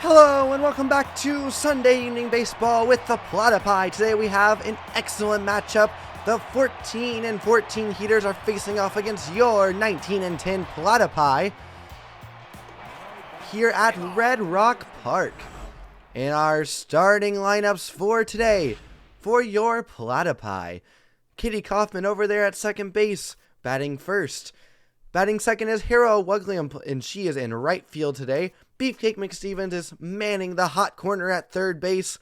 Hello and welcome back to Sunday Evening Baseball with the Platypi. Today we have an excellent matchup. The 14 and 14 Heaters are facing off against your 19 and 10 Platypi here at Red Rock Park. In our starting lineups for today, for your Platypi, Kitty Kaufman over there at second base, batting first. Batting second is Hero Wugliam, and she is in right field today. Beefcake McStevens is manning the hot corner at third base,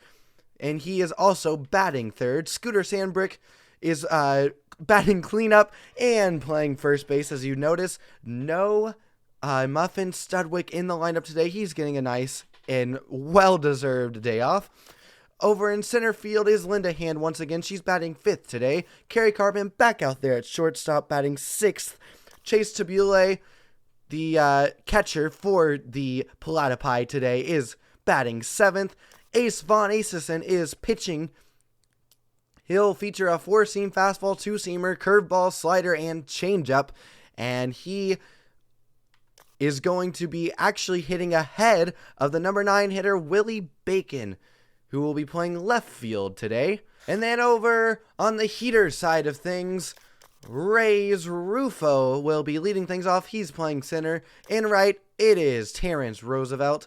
and he is also batting third. Scooter Sandbrick is batting cleanup and playing first base. As you notice, no Muffin Studwick in the lineup today. He's getting a nice and well-deserved day off. Over in center field is Linda Hand once again. She's batting fifth today. Carrie Carpenter back out there at shortstop, batting sixth. Chase Tabule, the catcher for the Platypi today, is batting seventh. Ace Von Acison is pitching. He'll feature a four-seam fastball, two-seamer, curveball, slider, and changeup. And he is going to be actually hitting ahead of the number 9 hitter, Willie Bacon, who will be playing left field today. And then over on the heater side of things, Ray's Rufo will be leading things off. He's playing center. In right, it is Terrence Roosevelt.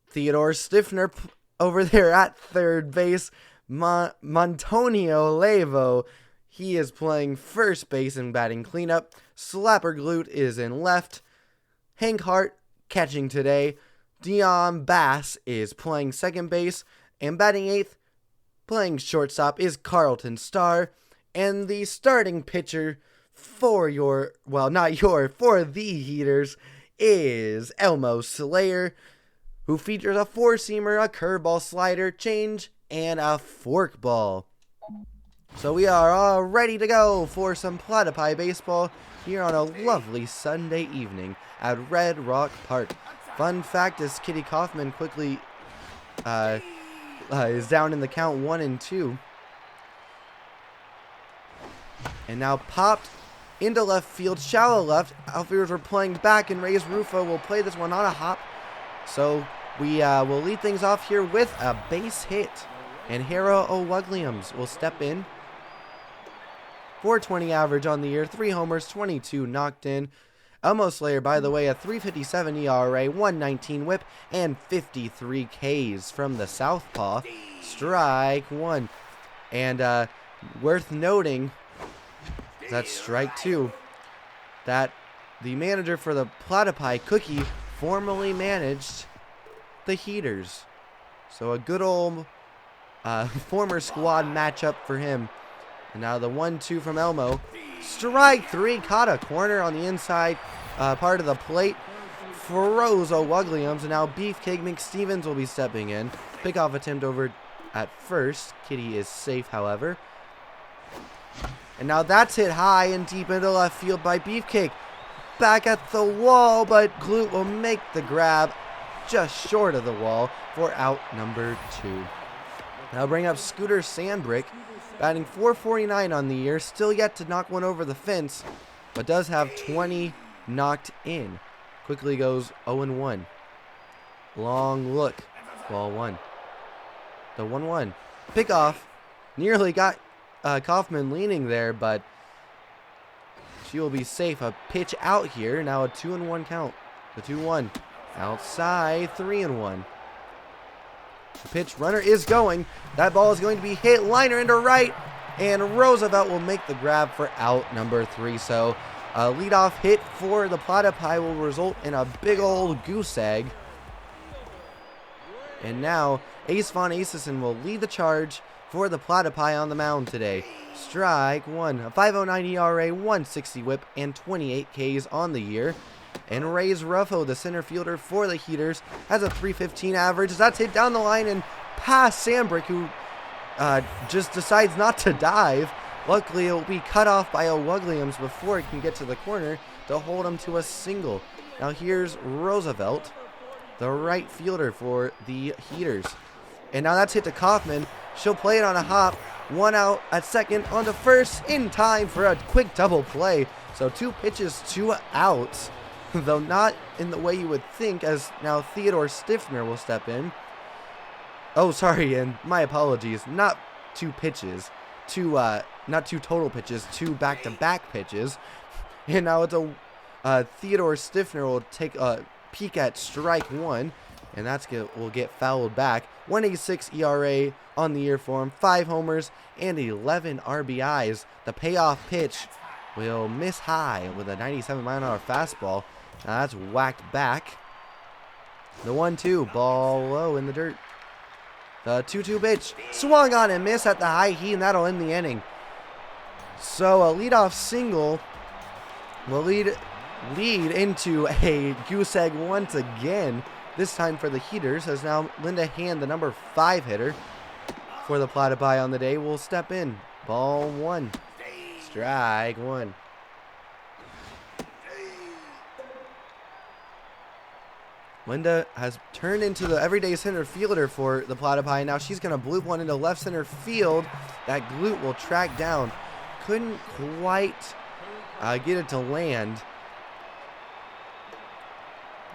Theodore Stiffner over there at third base. Montonio Levo, he is playing first base and batting cleanup. Slapper Glute is in left. Hank Hart catching today. Dion Bass is playing second base. And batting eighth, playing shortstop, is Carlton Starr. And the starting pitcher for for the Heaters is Elmo Slayer, who features a four-seamer, a curveball, slider, change, and a forkball. So we are all ready to go for some Platypi baseball here on a lovely Sunday evening at Red Rock Park. Fun fact is Kitty Kaufman quickly is down in the count 1-2. And now popped into left field, shallow left. Outfielders are playing back, and Ray's Rufo will play this one on a hop. So we will lead things off here with a base hit. And Hero Wugliams will step in. 420 average on the year, 3 homers, 22 knocked in. Elmo Slayer, by the way, a 3.57 ERA, 119 whip, and 53 Ks from the southpaw. Strike one. And worth noting, that's strike two, that the manager for the Platypi, Cookie, formerly managed the Heaters. So a good old former squad matchup for him. And now the 1-2 from Elmo. Strike three, caught a corner on the inside part of the plate. Froze Wugliams, and now Beefcake McStevens will be stepping in. Pickoff attempt over at first. Kitty is safe, however. And now that's hit high and deep into left field by Beefcake. Back at the wall, but Glute will make the grab just short of the wall for out number 2. Now bring up Scooter Sandbrick, batting .449 on the year. Still yet to knock one over the fence, but does have 20 knocked in. Quickly goes 0-1. Long look. Ball 1. The 1-1. Pickoff. Nearly got Kaufman leaning there, but she will be safe. A pitch out here. Now a 2-1 count. The 2-1. Outside. 3-1. The pitch runner is going. That ball is going to be hit. Liner into right. And Roosevelt will make the grab for out number 3. So a leadoff hit for the Platypi will result in a big old goose egg. And now Ace Von Acison will lead the charge for the Platypi on the mound today. Strike one. A 5.09 ERA, 160 whip, and 28 Ks on the year. And Ray's Rufo, the center fielder for the Heaters, has a 3.15 average. That's hit down the line and past Sandbrick, who just decides not to dive. Luckily, it will be cut off by Wugliams before it can get to the corner to hold him to a single. Now here's Roosevelt, the right fielder for the Heaters. And now that's hit to Kaufman. She'll play it on a hop. 1 out at second, on to first, in time for a quick double play. So 2 pitches, 2 outs. though not in the way you would think, as now Theodore Stiffner will step in. Oh, sorry, and my apologies. Not 2 pitches. Not 2 total pitches, 2 back-to-back pitches. And now it's Theodore Stiffner will take a peek at strike 1, and will get fouled back. 1.86 ERA on the year for him, 5 homers and 11 RBIs. The payoff pitch will miss high with a 97-mile-an-hour fastball. Now that's whacked back. The 1-2, ball low in the dirt. The 2-2 pitch swung on and missed at the high heat, and that'll end the inning. So a leadoff single will lead into a goose egg once again. This time for the Heaters, as now Linda Hand, the number 5 hitter for the Platypi on the day, will step in. Ball 1. Strike 1. Linda has turned into the everyday center fielder for the Platypi. Now she's going to bloop one into left center field. That glute will track down. Couldn't quite get it to land.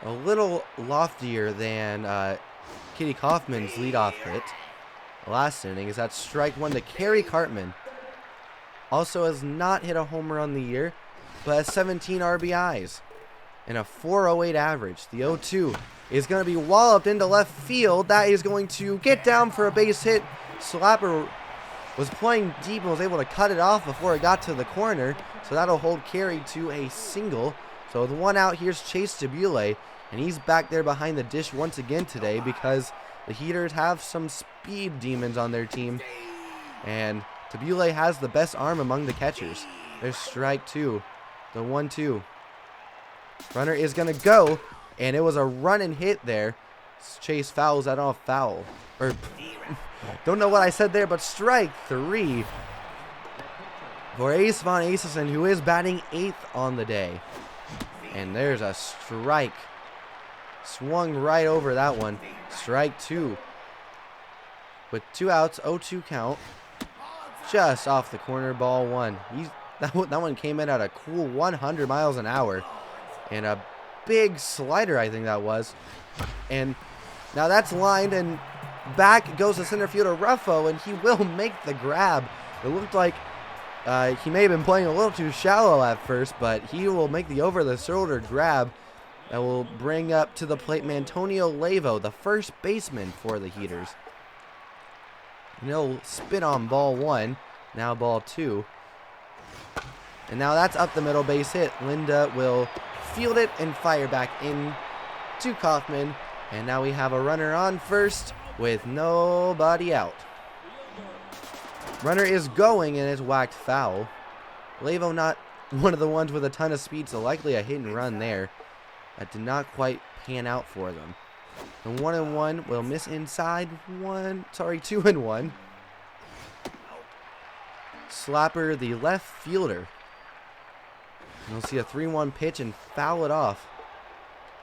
A little loftier than Kitty Kaufman's leadoff hit last inning, is that strike 1 to Carrie Cartman. Also has not hit a homer on the year, but has 17 RBIs and a 4.08 average. The 0-2 is going to be walloped into left field. That is going to get down for a base hit. Slapper was playing deep and was able to cut it off before it got to the corner, so that'll hold Carrie to a single. So with 1 out, here's Chase Tabule, and he's back there behind the dish once again today because the Heaters have some speed demons on their team, and Tabule has the best arm among the catchers. There's strike 2, the 1-2. Runner is going to go, and it was a run and hit there. Chase fouls that off foul. Or, don't know what I said there, but strike 3 for Ace Von Acesen, who is batting 8th on the day. And there's a strike. Swung right over that one. Strike 2. With 2 outs, 0-2 count. Just off the corner, ball 1. That one came in at a cool 100 miles an hour. And a big slider, I think that was. And now that's lined, and back goes the center fielder Ruffo, and he will make the grab. It looked like he may have been playing a little too shallow at first, but he will make the over-the-shoulder grab that will bring up to the plate Mantonio Lavo, the first baseman for the Heaters. And he'll spin on ball 1, now ball 2. And now that's up the middle, base hit. Linda will field it and fire back in to Kaufman. And now we have a runner on first with nobody out. Runner is going, and it's whacked foul. Lavo not one of the ones with a ton of speed, so likely a hit and run there. That did not quite pan out for them. The 1-1 will miss inside 2-1. Slapper, the left fielder. You'll see a 3-1 pitch and foul it off.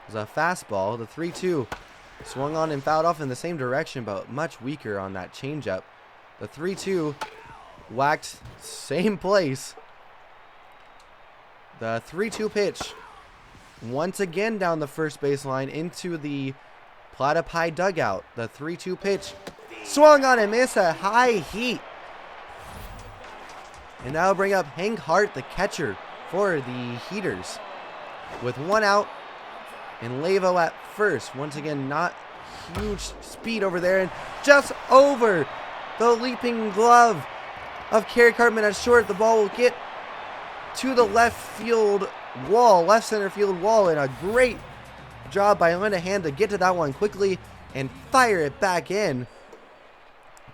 It was a fastball. The 3-2 swung on and fouled off in the same direction, but much weaker on that changeup. The 3-2 whacked same place. The 3-2 pitch once again down the first baseline into the Platypi dugout. The 3-2 pitch swung on and missed a high heat. And that'll bring up Hank Hart, the catcher for the Heaters. With 1 out and Lavo at first. Once again, not huge speed over there. And just over the leaping glove of Carrie Cartman at short. The ball will get to the left center field wall. And a great job by Linda Hand to get to that one quickly and fire it back in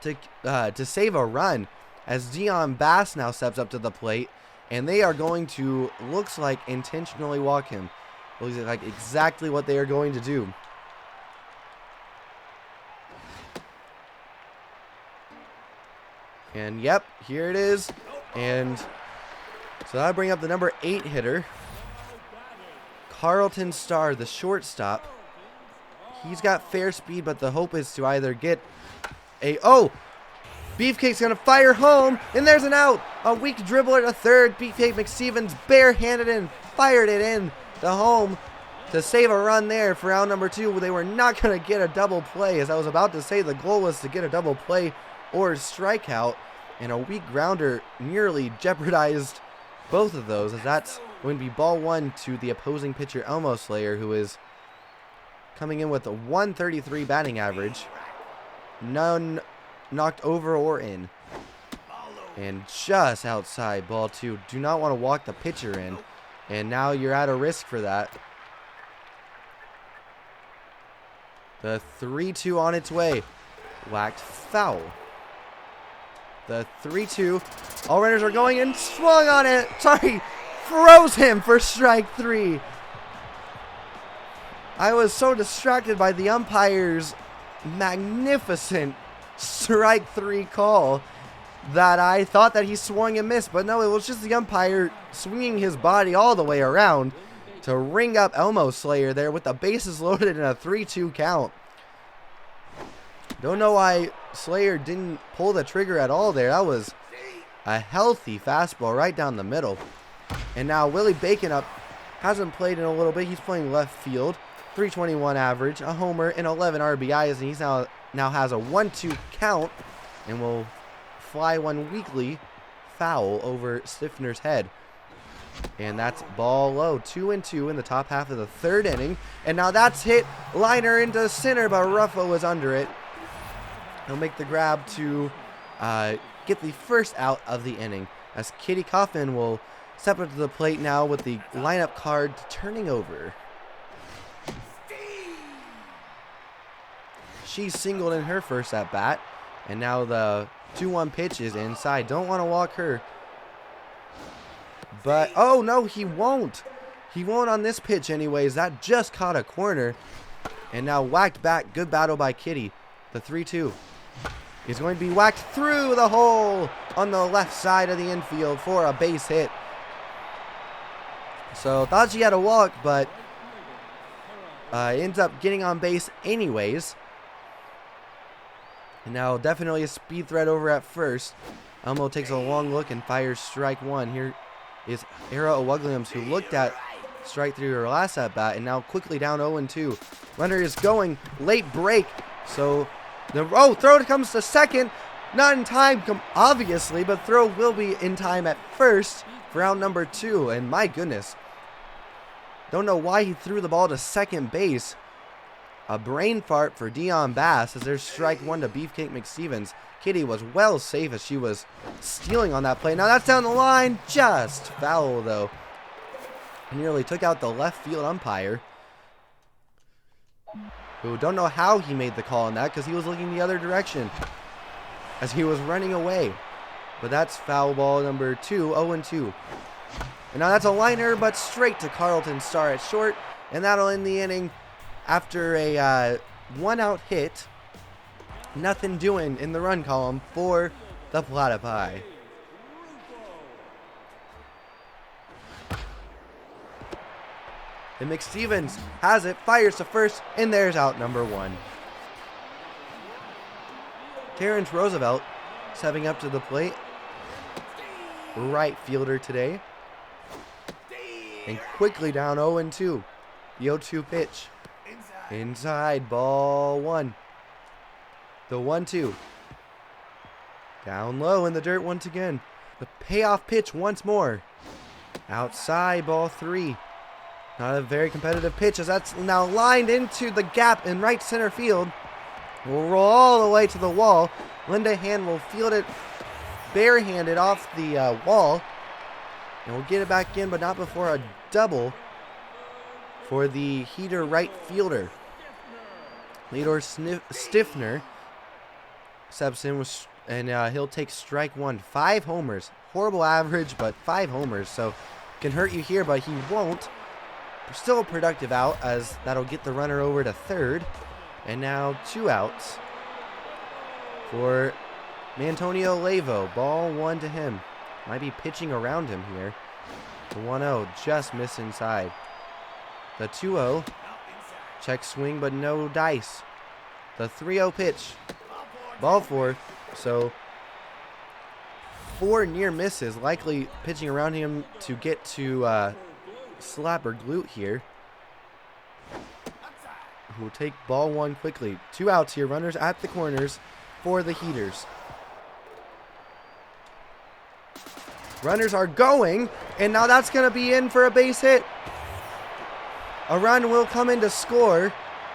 to save a run. As Dion Bass now steps up to the plate, and they are going to, looks like, intentionally walk him. Looks like exactly what they are going to do. And yep, here it is. And so I bring up the number 8 hitter, Carlton Starr, the shortstop. He's got fair speed, but the hope is to either get Beefcake's going to fire home, and there's an out. A weak dribbler to third. Beefcake McStevens barehanded and fired it in to home. to save a run there for out number 2. They were not going to get a double play. As I was about to say, the goal was to get a double play or strikeout, and a weak grounder nearly jeopardized both of those, as that's going to be ball 1 to the opposing pitcher, Elmo Slayer, who is coming in with a 133 batting average. None knocked over or in. And just outside, ball 2. Do not want to walk the pitcher in, and now you're at a risk for that. The 3-2 on its way. Whacked foul. The 3-2. All runners are going and swung on it. Sorry. Froze him for strike 3. I was so distracted by the umpire's magnificent strike 3 call that I thought that he swung and missed. But no, it was just the umpire swinging his body all the way around to ring up Elmo Slayer there with the bases loaded in a 3-2 count. Don't know why Slayer didn't pull the trigger at all there. That was a healthy fastball right down the middle. And now Willie Bacon up hasn't played in a little bit. He's playing left field. 321 average, a homer, and 11 RBIs. And he's now has a 1-2 count and will fly one weakly foul over Stiffner's head. And that's ball low. 2-2 in the top half of the 3rd inning. And now that's hit liner into center, but Ruffo is under it. He'll make the grab to get the first out of the inning, as Kitty Coffin will step up to the plate now with the lineup card turning over. She singled in her first at bat, and now the 2-1 pitch is inside. Don't want to walk her. But, oh no, he won't. He won't on this pitch anyways. That just caught a corner. And now whacked back. Good battle by Kitty. The 3-2. He's going to be whacked through the hole on the left side of the infield for a base hit. So thought she had a walk, but ends up getting on base anyways. And now definitely a speed threat over at first. Elmo takes a long look and fires strike 1. Here is Era Williams, who looked at strike 3 her last at bat, and now quickly down 0-2. Runner is going, late break. So the throw comes to second. Not in time, obviously, but throw will be in time at first for out number 2. And my goodness, don't know why he threw the ball to second base. A brain fart for Dion Bass, as there's strike 1 to Beefcake McStevens. Kitty was well safe as she was stealing on that play. Now that's down the line. Just foul, though. Nearly took out the left field umpire, who don't know how he made the call on that, because he was looking the other direction as he was running away. But that's foul ball number 2, 0-2. And now that's a liner, but straight to Carlton Starr at short. And that'll end the inning after a 1-out hit. Nothing doing in the run column for the Platypi. And McStevens has it, fires to first, and there's out number 1. Terrence Roosevelt stepping up to the plate. Right fielder today. And quickly down 0-2. The 0-2 pitch. Inside, ball 1. The 1-2. Down low in the dirt once again. The payoff pitch once more. Outside, ball 3. Not a very competitive pitch, as that's now lined into the gap in right center field. Will roll all the way to the wall. Linda Hand will field it barehanded off the wall. And we'll get it back in, but not before a double for the heater right fielder. Leador Stiffner steps in with, and he'll take strike 1. 5 homers. Horrible average, but 5 homers. So can hurt you here, but he won't. Still a productive out, as that'll get the runner over to third. And now 2 outs for Antonio Lavo. Ball 1 to him. Might be pitching around him here. The 1-0 just missed inside. The 2-0. Check swing, but no dice. The 3-0 pitch. Ball 4. So 4 near misses. Likely pitching around him to get to slap or glute here. who will take ball one quickly. 2 outs here. Runners at the corners for the Heaters. Runners are going, and now that's going to be in for a base hit. A run will come in to score.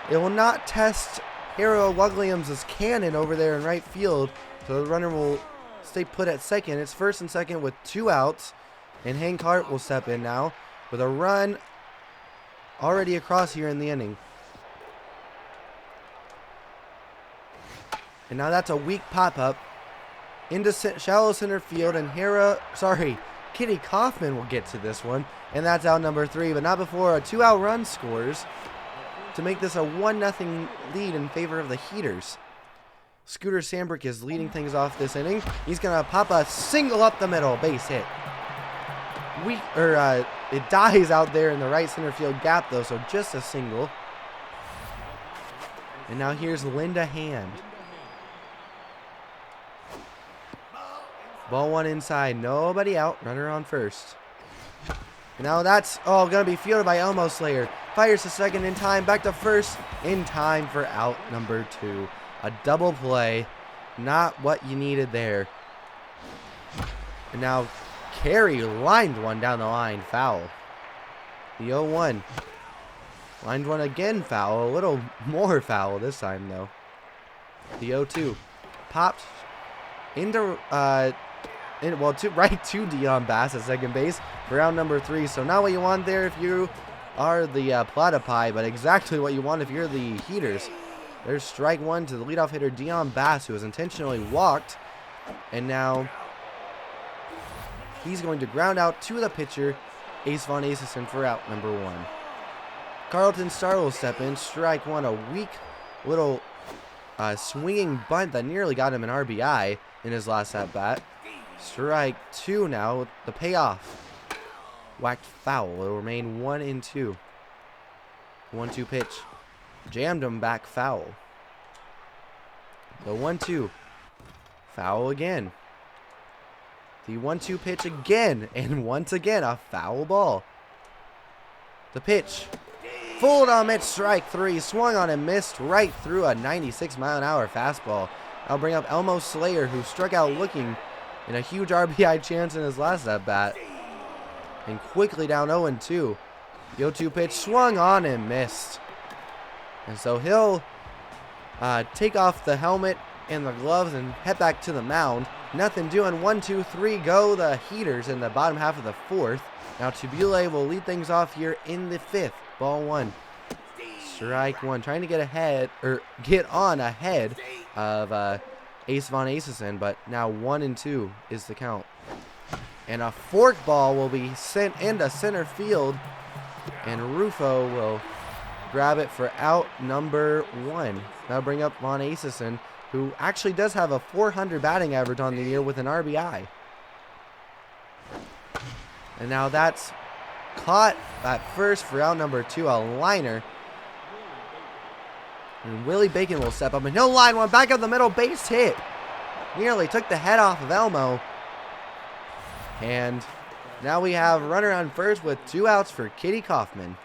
It will not test Hero Williams' cannon over there in right field, so the runner will stay put at second. It's first and second with 2 outs, and Hank Hart will step in now with a run already across here in the inning. And now that's a weak pop-up into shallow center field, and Kitty Kaufman will get to this one, and that's out number 3, but not before a 2-out run scores to make this a 1-0 lead in favor of the Heaters. Scooter Sandbrick is leading things off this inning. He's going to pop a single up the middle, base hit. It dies out there in the right center field gap, though, so just a single. And now here's Linda Hand. Ball one inside, nobody out, runner on first. And now that's going to be fielded by Elmo Slayer. Fires to second in time, back to first in time for out number 2. A double play, not what you needed there. And now Carey lined one down the line, foul. The 0-1. Lined one again, foul, a little more foul this time though. The 0-2. Popped into right to Dion Bass at second base for round number 3. So not what you want there if you are the Platypi, but exactly what you want if you're the Heaters. There's strike 1 to the leadoff hitter Dion Bass, who was intentionally walked, and now he's going to ground out to the pitcher Ace Von Acesen for out number 1. Carlton Starr will step in. Strike 1, a weak little swinging bunt that nearly got him an RBI in his last at bat. Strike 2 now, the payoff. Whacked foul. It'll remain 1-2. 1-2 pitch. Jammed him back foul. The 1-2. Foul again. The 1-2 pitch again. And once again, a foul ball. The pitch. Full on it, strike 3. Swung on and missed right through a 96-mile-an-hour fastball. I'll bring up Elmo Slayer, who struck out looking in a huge RBI chance in his last at-bat. And quickly down 0-2. The 0-2 pitch swung on and missed. And so he'll take off the helmet and the gloves and head back to the mound. Nothing doing. 1, 2, 3 go the Heaters in the bottom half of the 4th. Now Tubule will lead things off here in the 5th. Ball 1. Strike 1. Trying to get ahead, or get on ahead of Ace Von Acesen, but now 1-2 is the count. And a fork ball will be sent into center field, and Rufo will grab it for out number 1. That'll bring up Von Acesen, who actually does have a .400 batting average on the year with an RBI. And now that's caught at first for out number 2, a liner. And Willie Bacon will step up, and he'll line one back up the middle, base hit. Nearly took the head off of Elmo. And now we have a runner on first with 2 outs for Kitty Kaufman,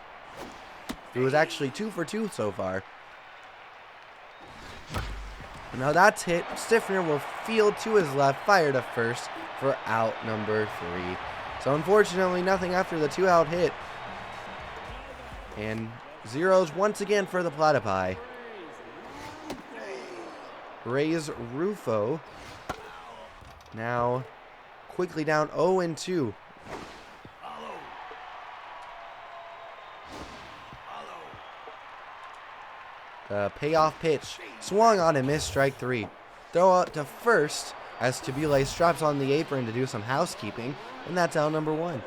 who was actually 2 for 2 so far. And now that's hit. Stiffner will field to his left, fire to first for out number 3. So unfortunately, nothing after the 2-out hit. And zeros once again for the Platypi. Rays Rufo now quickly down 0-2. The payoff pitch swung on and missed, strike 3. Throw out to first as Tubule straps on the apron to do some housekeeping, and that's out number 1.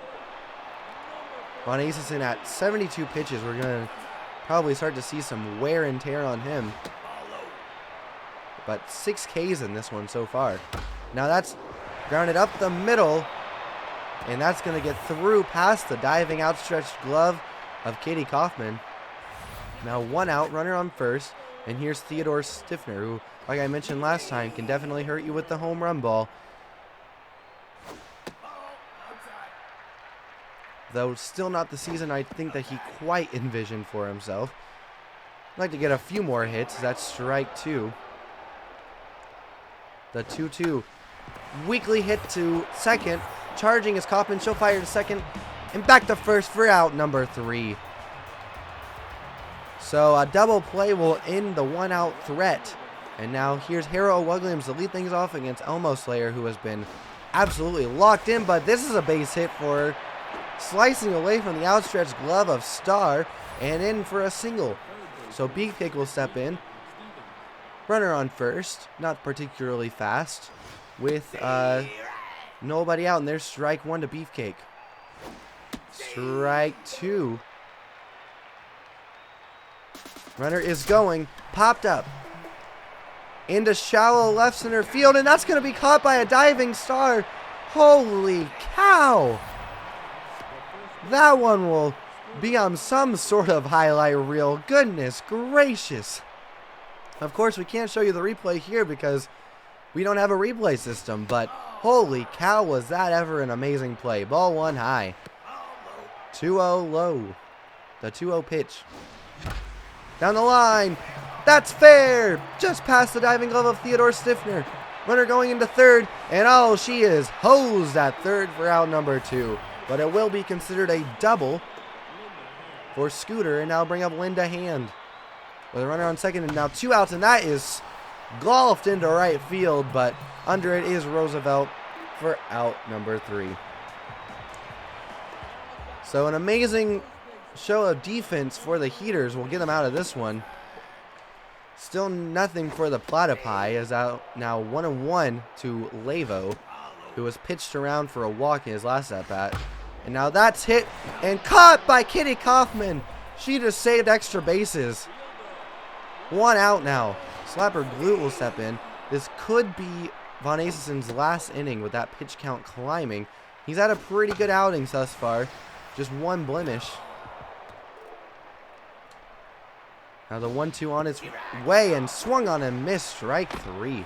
Von Acesen at 72 pitches. We're going to probably start to see some wear and tear on him. But 6 Ks in this one so far. Now that's grounded up the middle, and that's going to get through past the diving outstretched glove of Kitty Kaufman. Now 1 out, runner on first, and here's Theodore Stiffner, who, like I mentioned last time, can definitely hurt you with the home run ball. Though still not the season I think that he quite envisioned for himself. I'd like to get a few more hits. That's strike 2. The 2-2. Weakly hit to second. Charging is Kaufman. She'll fire to second. And back to first for out number 3. So a double play will end the 1-out threat. And now here's Harold Williams to lead things off against Elmo Slayer, who has been absolutely locked in. But this is a base hit for her. Slicing away from the outstretched glove of Star and in for a single. So Beefcake will step in. Runner on first. Not particularly fast. With nobody out. And there's strike 1 to Beefcake. Strike 2. Runner is going. Popped up. Into shallow left center field. And that's going to be caught by a diving Star. Holy cow. That one will be on some sort of highlight reel. Goodness gracious. Of course, we can't show you the replay here because we don't have a replay system. But holy cow, was that ever an amazing play. Ball 1 high. 2-0 low. The 2-0 pitch. Down the line. That's fair. Just past the diving glove of Theodore Stiffner. Runner going into third. And oh, she is hosed at third for out number 2. But it will be considered a double for Scooter. And now bring up Linda Hand with a runner on second. And now 2 outs. And that is golfed into right field. But under it is Roosevelt for out number 3. So an amazing show of defense for the Heaters. We'll get them out of this one. Still nothing for the Platypi. Is out now 1-1 to Lavo, who was pitched around for a walk in his last at-bat. And now that's hit and caught by Kitty Kaufman. She just saved extra bases. 1 out now. Slapper Glute will step in. This could be Von Acesen's last inning with that pitch count climbing. He's had a pretty good outing thus far. Just 1 blemish. Now the 1-2 on its way and swung on and missed. Strike 3.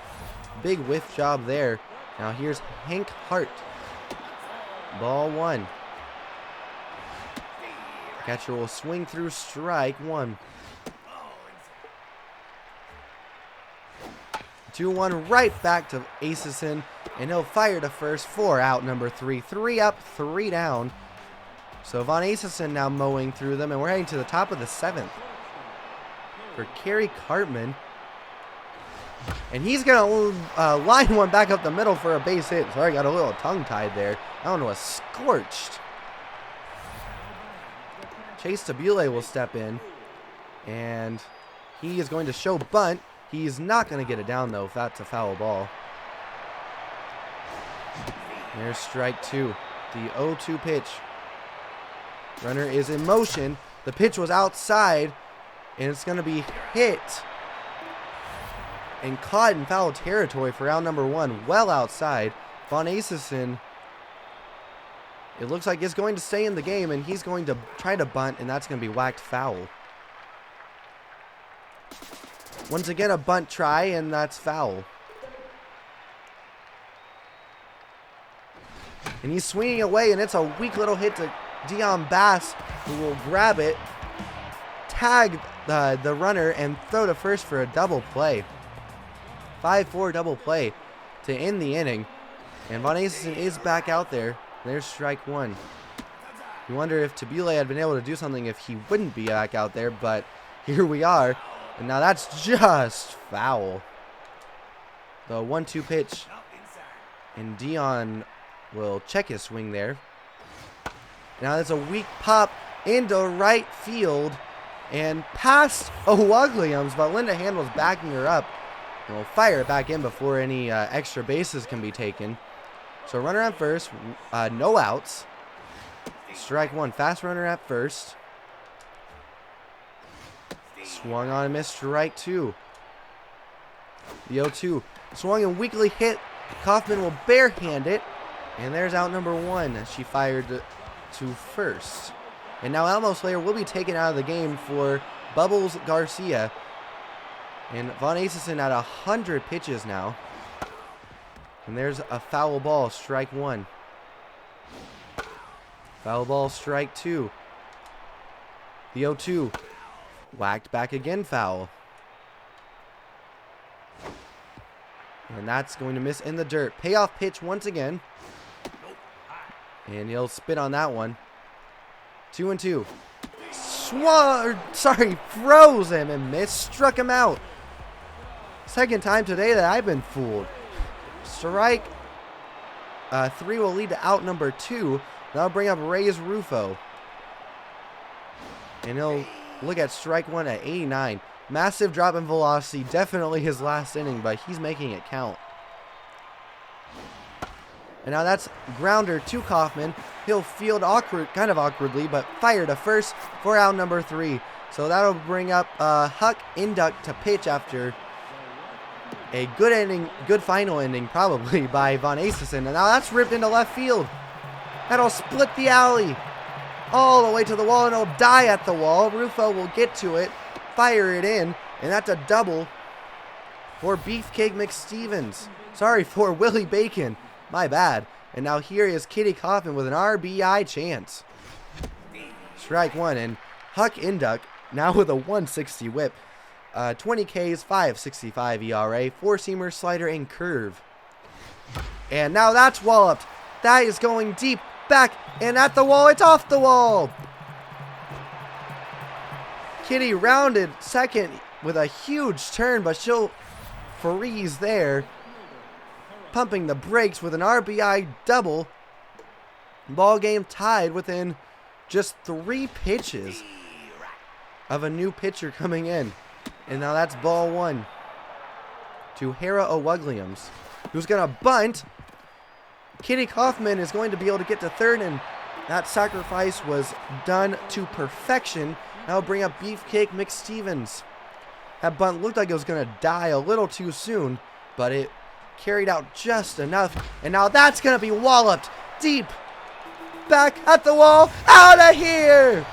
Big whiff job there. Now here's Hank Hart. Ball 1. Catcher will swing through strike 1. 2-1 right back to Acesen. And he'll fire to first for out number 3. 3 up, 3 down. So Von Acesen now mowing through them. And we're heading to the top of the 7th. For Kerry Cartman. And he's going to line one back up the middle for a base hit. Sorry, got a little tongue-tied there. I don't know, a scorched. Chase Tabule will step in. And he is going to show bunt. He's not going to get it down, though, if that's a foul ball. There's strike 2. The 0-2 pitch. Runner is in motion. The pitch was outside. And it's going to be hit and caught in foul territory for out number 1. Well outside. Von Acesen, it looks like, is going to stay in the game. And he's going to try to bunt. And that's going to be whacked foul. Once again, a bunt try. And that's foul. And he's swinging away. And it's a weak little hit to Dion Bass, who will grab it, tag the runner, and throw to first for a double play. 5-4 double play to end the inning. And Von Acesen is back out there. There's strike 1. You wonder if Tabule had been able to do something if he wouldn't be back out there, but here we are. And now that's just foul. The 1-2 pitch. And Dion will check his swing there. Now that's a weak pop into right field and past Williams, but Linda Hand was backing her up. And we'll fire it back in before any extra bases can be taken. So runner at first, no outs. Strike 1, fast runner at first. Swung on and missed, strike 2. The 0-2, swung and weakly hit. Kaufman will barehand it. And there's out number 1. She fired to first. And now Elmo Slayer will be taken out of the game for Bubbles Garcia. And Von Acesen at 100 pitches now. And there's a foul ball, strike 1. Foul ball, strike 2. The 0-2. Whacked back again, foul. And that's going to miss in the dirt. Payoff pitch once again. And he'll spit on that one. 2-2. Froze him and missed. Struck him out. Second time today that I've been fooled. Strike 3 will lead to out number 2. That'll bring up Reyes Rufo. And he'll look at strike 1 at 89. Massive drop in velocity. Definitely his last inning, but he's making it count. And now that's grounder to Kaufman. He'll field kind of awkwardly, but fire to first for out number 3. So that'll bring up Huck Induck to pitch after a good final ending probably by Von Acesen. And now that's ripped into left field. That'll split the alley all the way to the wall, and it'll die at the wall. Rufo will get to it, fire it in, and that's a double for Beefcake McStevens. Sorry, for Willie Bacon. My bad. And now here is Kitty Kaufman with an RBI chance. Strike 1, and Huck Induck now with a 160 whip. 20 Ks, 5.65 ERA, 4-seamer, slider, and curve. And now that's walloped. That is going deep, back, and at the wall. It's off the wall. Kitty rounded second with a huge turn, but she'll freeze there. Pumping the brakes with an RBI double. Ball game tied within just 3 pitches of a new pitcher coming in. And now that's ball 1 to Hera O'Wugliams, who's going to bunt. Kitty Kaufman is going to be able to get to third, and that sacrifice was done to perfection. Now bring up Beefcake McStevens. That bunt looked like it was going to die a little too soon, but it carried out just enough. And now that's going to be walloped deep. Back at the wall. Out of here!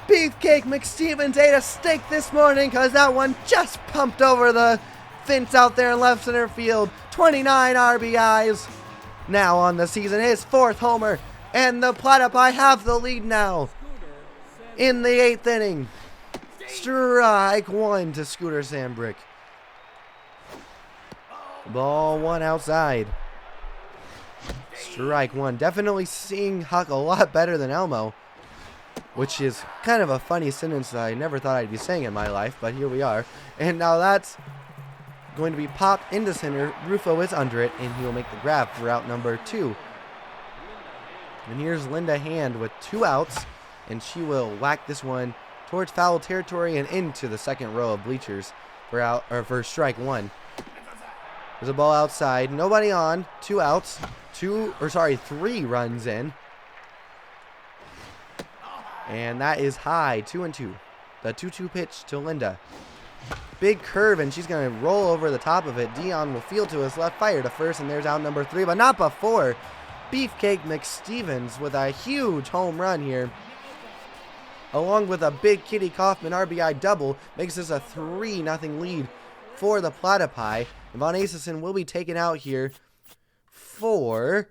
Beefcake McStevens ate a steak this morning because that one just pumped over the fence out there in left center field. 29 RBIs. Now on the season, his 4th homer. And the Platypi have the lead now. In the 8th inning. Strike 1 to Scooter Sandbrick. Ball 1 outside. Strike 1. Definitely seeing Huck a lot better than Elmo, which is kind of a funny sentence that I never thought I'd be saying in my life, but here we are. And now that's going to be popped into center. Rufo is under it, and he'll make the grab for out number 2. And here's Linda Hand with 2 outs, and she will whack this one towards foul territory and into the second row of bleachers for strike 1. There's a ball outside, nobody on, 2 outs, 3 runs in. And that is high, 2-2. The 2-2 pitch to Linda. Big curve, and she's going to roll over the top of it. Dion will field to his left, fire to first, and there's out number 3, but not before. Beefcake McStevens with a huge home run here, along with a big Kitty Kaufman RBI double, makes this a 3-0 lead for the Platypi. And Von Acesen will be taken out here for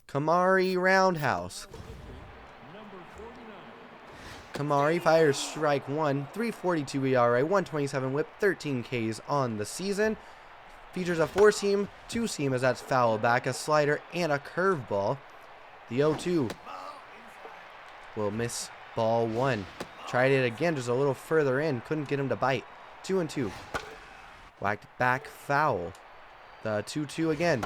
Kamari Roundhouse. Kamari fires strike 1, 3.42 ERA, 127 whip, 13 Ks on the season. Features a 4-seam, 2-seam as that's foul back, a slider, and a curveball. The 0-2 will miss ball 1. Tried it again, just a little further in, couldn't get him to bite. 2-2. Whacked back foul. The 2-2 again.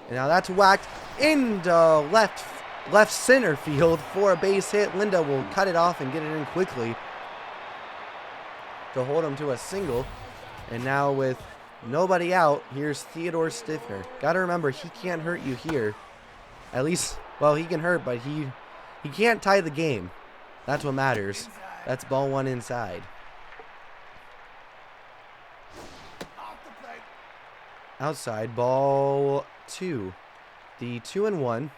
And now that's whacked into left center field for a base hit. Linda will cut it off and get it in quickly to hold him to a single. And now with nobody out, here's Theodore Stiffner. Got to remember, he can't hurt you here. At least, well, he can hurt, but he can't tie the game. That's what matters. That's ball 1 inside. Outside, ball 2. The 2-1.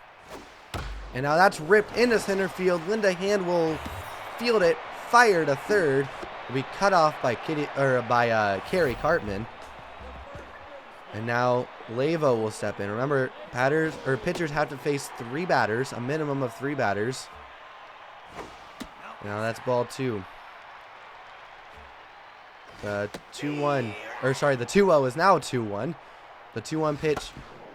And now that's ripped into center field. Linda Hand will field it, fire to third. Will be cut off by Carrie Cartman. And now Lavo will step in. Remember, pitchers have to face 3 batters, a minimum of 3 batters. Now that's ball 2. The 2-1, or sorry, the 2-0 is now 2-1. The 2-1 pitch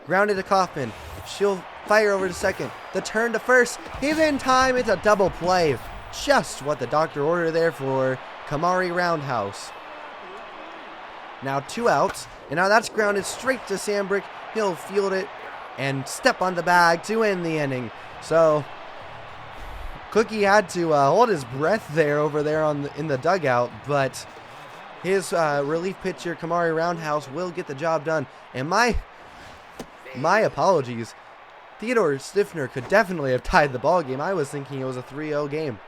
grounded to Kaufman. She'll fire over to second. The turn to first. He's in time. It's a double play. Just what the doctor ordered there for Kamari Roundhouse. Now 2 outs, and now that's grounded straight to Sandbrick. He'll field it and step on the bag to end the inning. So Cookie had to hold his breath there over there in the dugout, but his relief pitcher Kamari Roundhouse will get the job done. And my apologies, Theodore Stiffner could definitely have tied the ball game. I was thinking it was a 3-0 game.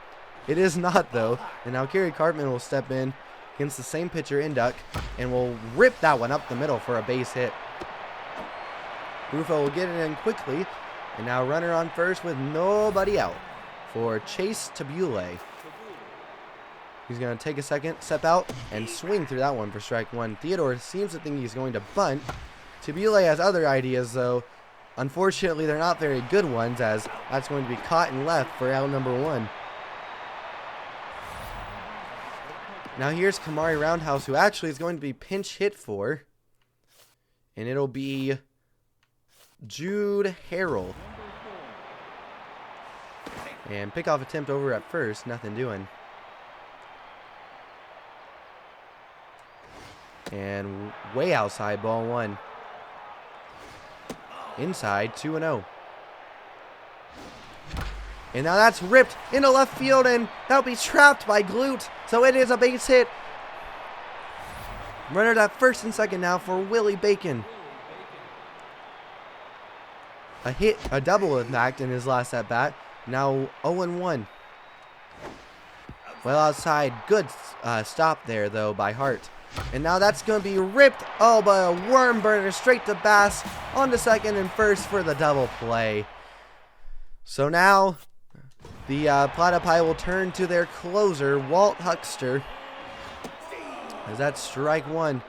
It is not, though. And now Kerry Cartman will step in against the same pitcher, Induck, and will rip that one up the middle for a base hit. Rufo will get it in quickly, and now runner on first with nobody out for Chase Tabule. He's going to take a second, step out, and swing through that one for strike 1. Theodore seems to think he's going to bunt. Tabule has other ideas, though. Unfortunately, they're not very good ones, as that's going to be caught and left for out number 1. Now here's Kamari Roundhouse, who actually is going to be pinch hit for. And it'll be Jude Harrell. And pickoff attempt over at first, nothing doing. And way outside, ball 1. Inside, 2-0. And now that's ripped into left field, and that'll be trapped by Glute. So it is a base hit. Runner at first and second now for Willie Bacon. A double in fact in his last at bat. Now 0-1. Well outside, good stop there though by Hart. And now that's going to be ripped. Oh, but a worm burner straight to Bass on to second and first for the double play. So now the Platypi will turn to their closer, Walt Huckster. As that's strike 1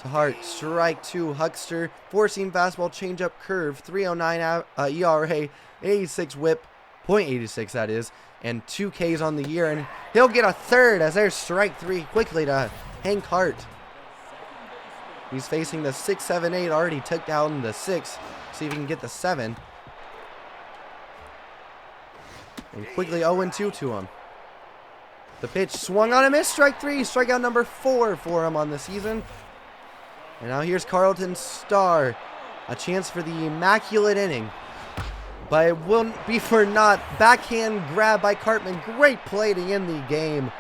to Hart. Strike 2, Huckster. 4-seam fastball, changeup, curve. 3.09 ERA, 86 whip, .86 that is, and 2 Ks on the year. And he'll get a third as there's strike 3 quickly to Hank Hart. He's facing the 6, 7, 8. Already took down the 6. See if he can get the 7. And quickly 0-2 to him. The pitch swung on a miss. Strike 3. Strikeout number 4 for him on the season. And now here's Carlton Starr. A chance for the immaculate inning. But it will be for naught. Backhand grab by Cartman. Great play to end the game.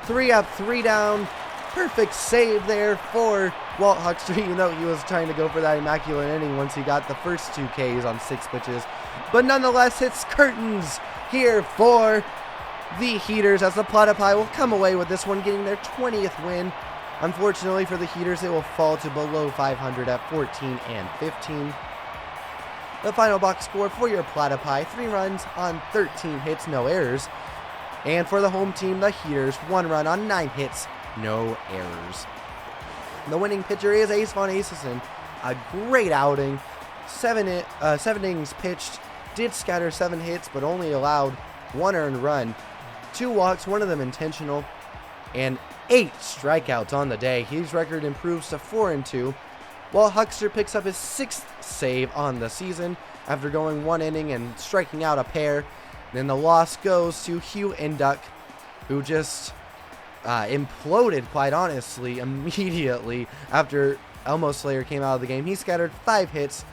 3 up, 3 down. Perfect save there for Walt Huckster, even though he was trying to go for that immaculate inning once he got the first 2 Ks on 6 pitches. But nonetheless, it's curtains here for the Heaters as the Platypi will come away with this one, getting their 20th win. Unfortunately for the Heaters, it will fall to below 500 at 14-15. The final box score for your Platypi, 3 runs on 13 hits, no errors. And for the home team, the Heaters, 1 run on 9 hits, no errors. The winning pitcher is Ace Von Acesen. A great outing. 7 innings pitched. Did scatter 7 hits, but only allowed 1 earned run. 2 walks, 1 of them intentional. And 8 strikeouts on the day. His record improves to 4-2. While Huckster picks up his 6th save on the season after going 1 inning and striking out a pair. Then the loss goes to Hugh Induck, who just imploded, quite honestly, immediately after Elmo Slayer came out of the game. He scattered 5 hits,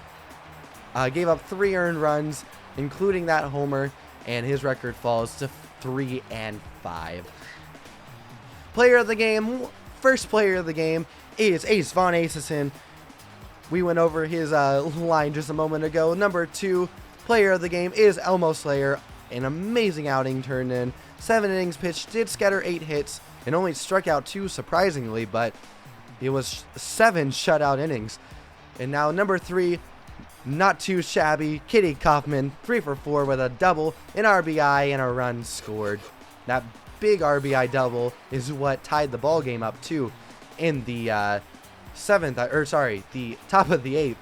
gave up 3 earned runs, including that homer, and his record falls to 3-5. Player of the game, first player of the game is Ace Von Acesen. We went over his line just a moment ago. Number 2 player of the game is Elmo Slayer. An amazing outing turned in. 7 innings pitched, did scatter 8 hits, and only struck out 2 surprisingly, but it was 7 shutout innings. And now number 3, not too shabby, Kitty Kaufman, 3 for 4 with a double, an RBI, and a run scored. That big RBI double is what tied the ball game up too in the the top of the 8th.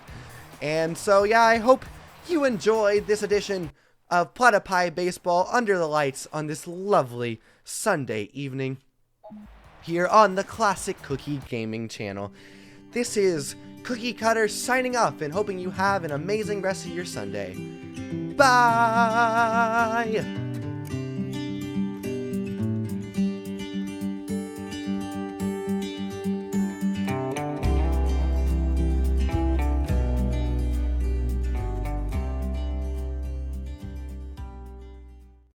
And so yeah, I hope you enjoyed this edition of Platypi Baseball under the lights on this lovely Sunday evening here on the Classic Cookie Gaming channel. This is Cookie Cutter signing off and hoping you have an amazing rest of your Sunday. Bye!